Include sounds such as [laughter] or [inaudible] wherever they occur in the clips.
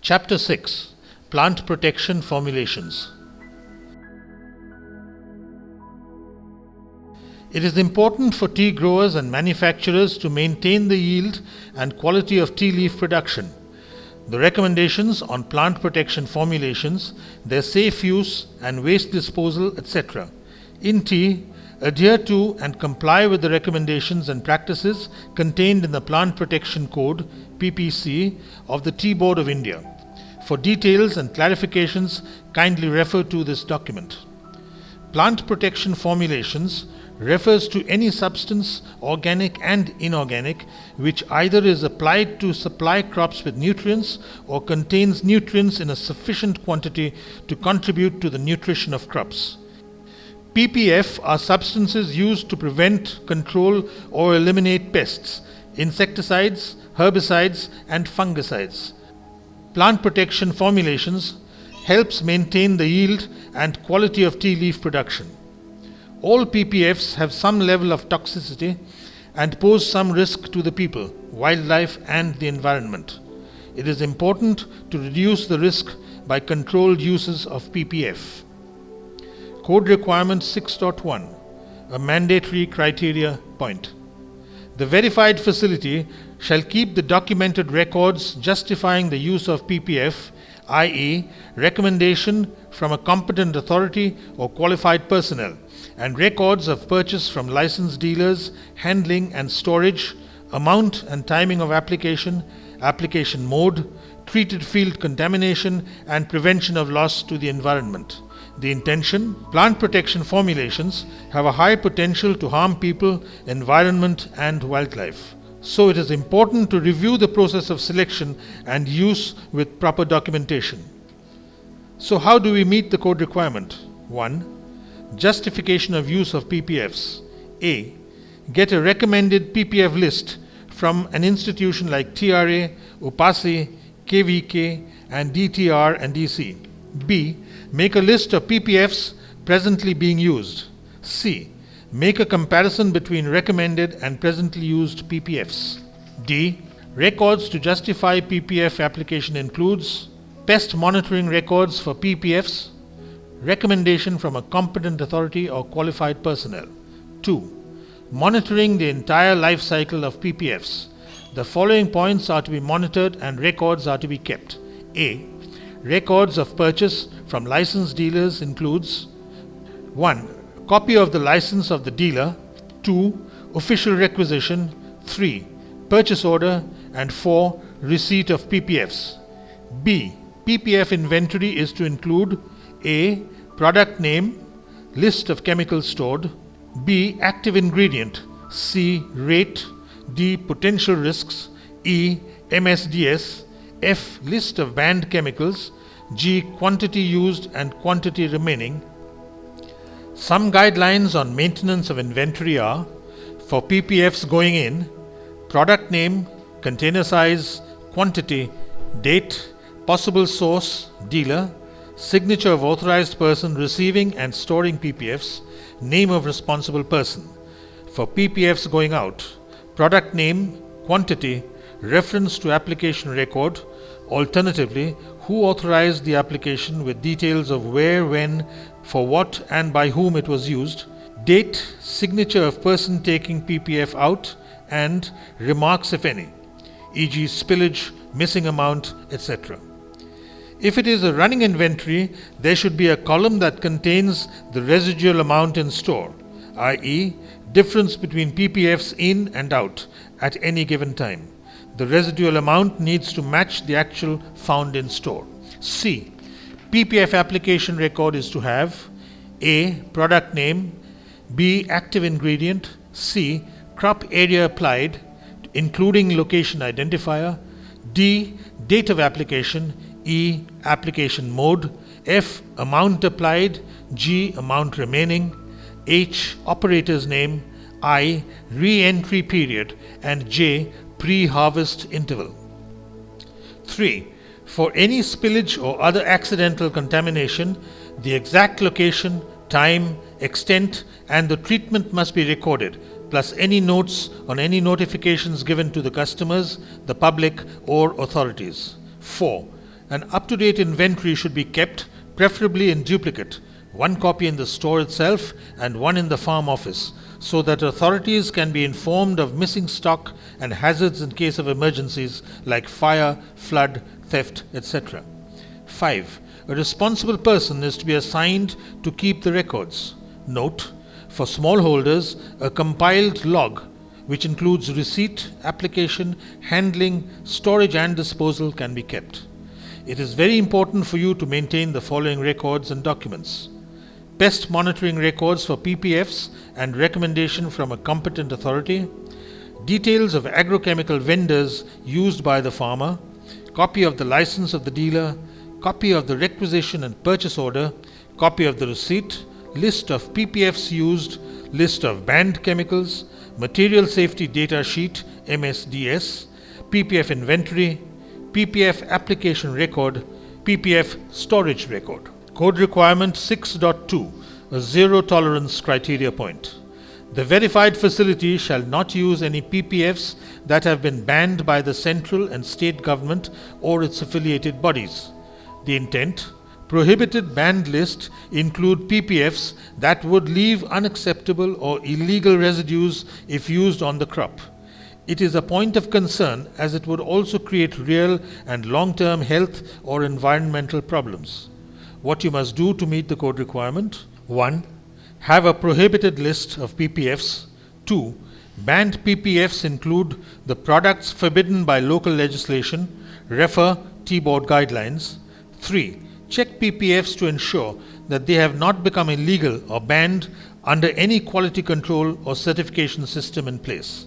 Chapter 6. Plant Protection Formulations. It is important for tea growers and manufacturers to maintain the yield and quality of tea leaf production. The recommendations on plant protection formulations, their safe use and waste disposal, etc. in tea adhere to and comply with the recommendations and practices contained in the Plant Protection Code [coughs] of the Tea Board of India. For details and clarifications, kindly refer to this document. Plant protection formulations refers to any substance, organic and inorganic, which either is applied to supply crops with nutrients or contains nutrients in a sufficient quantity to contribute to the nutrition of crops. PPF are substances used to prevent, control or eliminate pests, insecticides, herbicides and fungicides. Plant protection formulations helps maintain the yield and quality of tea leaf production. All PPFs have some level of toxicity and pose some risk to the people, wildlife and the environment. It is important to reduce the risk by controlled uses of PPF. Code Requirement 6.1, a mandatory criteria point. The verified facility shall keep the documented records justifying the use of PPF, i.e., recommendation from a competent authority or qualified personnel, and records of purchase from licensed dealers, handling and storage, amount and timing of application, application mode, treated field contamination, and prevention of loss to the environment. The intention: plant protection formulations have a high potential to harm people, environment, and wildlife. So it is important to review the process of selection and use with proper documentation. So how do we meet the code requirement? 1. Justification of use of PPFs. A. Get a recommended PPF list from an institution like TRA, UPASI, KVK, and DTR and DC. B. Make a list of PPFs presently being used. C. Make a comparison between recommended and presently used PPFs. D. Records to justify PPF application includes pest monitoring records for PPFs, recommendation from a competent authority or qualified personnel. 2. Monitoring the entire life cycle of PPFs. The following points are to be monitored and records are to be kept. A. Records of purchase from licensed dealers includes 1. Copy of the license of the dealer. 2. Official requisition. 3. Purchase order. And 4. Receipt of PPFs. B. PPF inventory is to include A. Product name, list of chemicals stored. B. Active ingredient. C. Rate. D. Potential risks. E. MSDS. F. List of banned chemicals. G. Quantity used and quantity remaining. Some guidelines on maintenance of inventory are: for PPFs going in, product name, container size, quantity, date, possible source, dealer, signature of authorized person receiving and storing PPFs, name of responsible person. For PPFs going out, product name, quantity, reference to application record, alternatively, who authorized the application with details of where, when, for what and by whom it was used, date, signature of person taking PPF out, and remarks if any, e.g. spillage, missing amount, etc. If it is a running inventory, there should be a column that contains the residual amount in store, i.e. difference between PPFs in and out at any given time. The residual amount needs to match the actual found in store. C. PPF application record is to have A. Product name, B. Active ingredient, C. Crop area applied, including location identifier, D. Date of application, E. Application mode, F. Amount applied, G. Amount remaining, H. Operator's name, I. Re-entry period, and J. Pre-harvest interval. 3. For any spillage or other accidental contamination, the exact location, time, extent, and the treatment must be recorded, plus any notes on any notifications given to the customers, the public, or authorities. 4. An up-to-date inventory should be kept, preferably in duplicate, one copy in the store itself and one in the farm office, so that authorities can be informed of missing stock and hazards in case of emergencies like fire, flood, theft, etc. 5. A responsible person is to be assigned to keep the records. Note: for smallholders, a compiled log, which includes receipt, application, handling, storage and disposal, can be kept. It is very important for you to maintain the following records and documents: pest monitoring records for PPFs and recommendation from a competent authority, details of agrochemical vendors used by the farmer, copy of the license of the dealer, copy of the requisition and purchase order, copy of the receipt, list of PPFs used, list of banned chemicals, material safety data sheet MSDS, PPF inventory, PPF application record, PPF storage record. Code requirement 6.2, a zero tolerance criteria point. The verified facility shall not use any PPFs that have been banned by the central and state government or its affiliated bodies. The intent: prohibited banned list include PPFs that would leave unacceptable or illegal residues if used on the crop. It is a point of concern as it would also create real and long-term health or environmental problems. What you must do to meet the code requirement: 1. Have a prohibited list of PPFs. 2. Banned PPFs include the products forbidden by local legislation. Refer T-Board guidelines. 3. Check PPFs to ensure that they have not become illegal or banned under any quality control or certification system in place.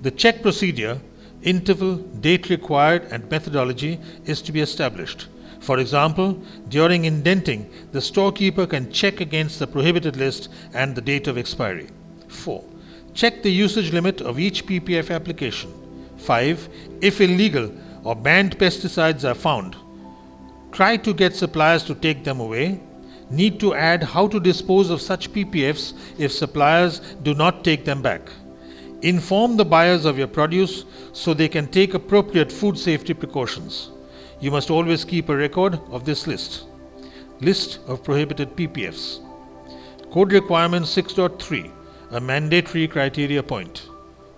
The check procedure, interval, date required, and methodology is to be established. For example, during indenting, the storekeeper can check against the prohibited list and the date of expiry. 4. Check the usage limit of each PPF application. 5. If illegal or banned pesticides are found, try to get suppliers to take them away. Need to add how to dispose of such PPFs if suppliers do not take them back. Inform the buyers of your produce so they can take appropriate food safety precautions. You must always keep a record of this list. List of prohibited PPFs. Code requirement 6.3, a mandatory criteria point.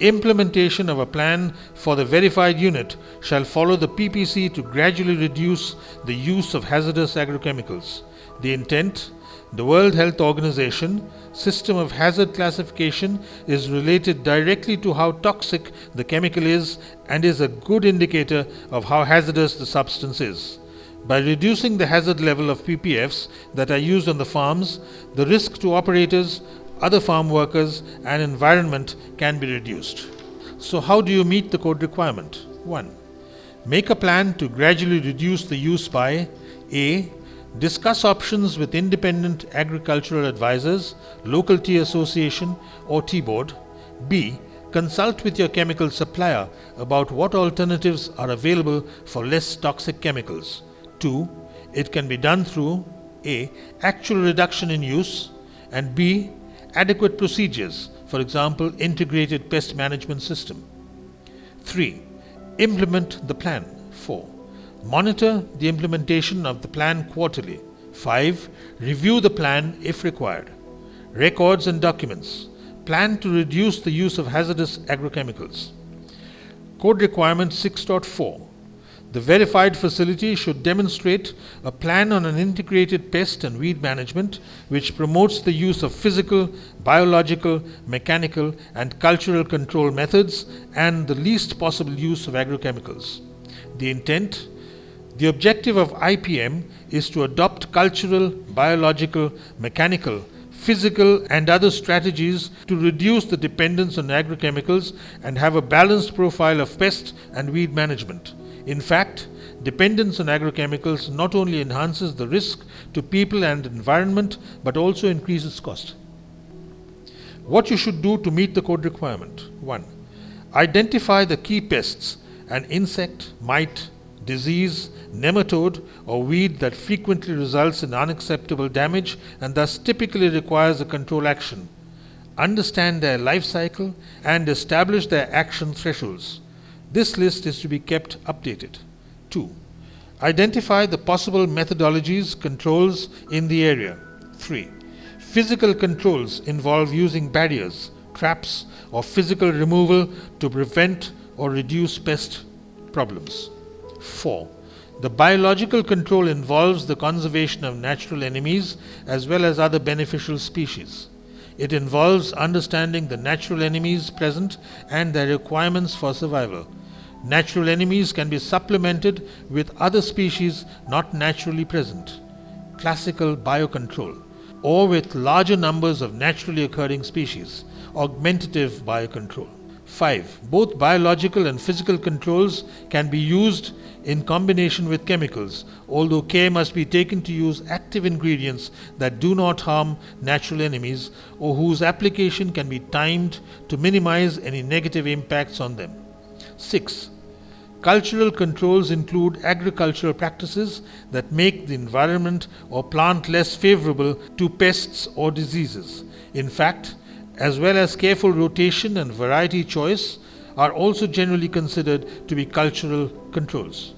Implementation of a plan for the verified unit shall follow the PPC to gradually reduce the use of hazardous agrochemicals. The intent: the World Health Organization system of hazard classification is related directly to how toxic the chemical is and is a good indicator of how hazardous the substance is. By reducing the hazard level of PPFs that are used on the farms, the risk to operators, other farm workers, and environment can be reduced. So how do you meet the code requirement? 1. Make a plan to gradually reduce the use by A. Discuss options with independent agricultural advisors, local tea association or tea board. B. Consult with your chemical supplier about what alternatives are available for less toxic chemicals. 2. It can be done through A. Actual reduction in use, and B. Adequate procedures, for example, integrated pest management system. 3. Implement the plan. 4. Monitor the implementation of the plan quarterly. 5. Review the plan if required. Records and documents. Plan to reduce the use of hazardous agrochemicals. Code requirement 6.4. The verified facility should demonstrate a plan on an integrated pest and weed management which promotes the use of physical, biological, mechanical, and cultural control methods and the least possible use of agrochemicals. The intent: the objective of IPM is to adopt cultural, biological, mechanical, physical, and other strategies to reduce the dependence on agrochemicals and have a balanced profile of pest and weed management. In fact, dependence on agrochemicals not only enhances the risk to people and environment but also increases cost. What you should do to meet the code requirement: 1. Identify the key pests: an insect, mite, disease, nematode, or weed that frequently results in unacceptable damage and thus typically requires a control action. Understand their life cycle and establish their action thresholds. This list is to be kept updated. 2. Identify the possible methodologies, controls in the area. 3. Physical controls involve using barriers, traps, or physical removal to prevent or reduce pest problems. 4. The biological control involves the conservation of natural enemies as well as other beneficial species. It involves understanding the natural enemies present and their requirements for survival. Natural enemies can be supplemented with other species not naturally present, classical biocontrol, or with larger numbers of naturally occurring species, augmentative biocontrol. 5. Both biological and physical controls can be used in combination with chemicals, although care must be taken to use active ingredients that do not harm natural enemies or whose application can be timed to minimize any negative impacts on them. 6. Cultural controls include agricultural practices that make the environment or plant less favorable to pests or diseases. In fact, as well as careful rotation and variety choice, are also generally considered to be cultural controls.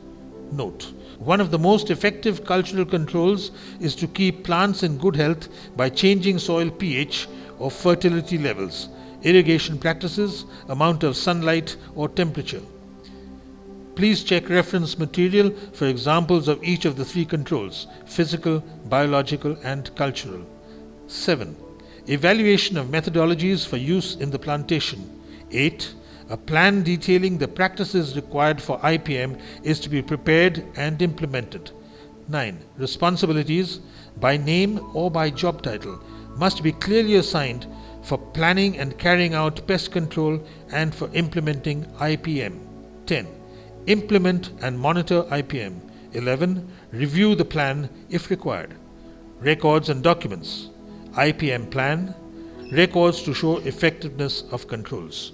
Note: one of the most effective cultural controls is to keep plants in good health by changing soil pH or fertility levels, irrigation practices, amount of sunlight, or temperature. Please check reference material for examples of each of the 3 controls: physical, biological, and cultural. 7. Evaluation of methodologies for use in the plantation. 8. A plan detailing the practices required for IPM is to be prepared and implemented. 9. Responsibilities, by name or by job title, must be clearly assigned for planning and carrying out pest control and for implementing IPM. 10. Implement and monitor IPM. 11. Review the plan if required. Records and documents. IPM plan. Records to show effectiveness of controls.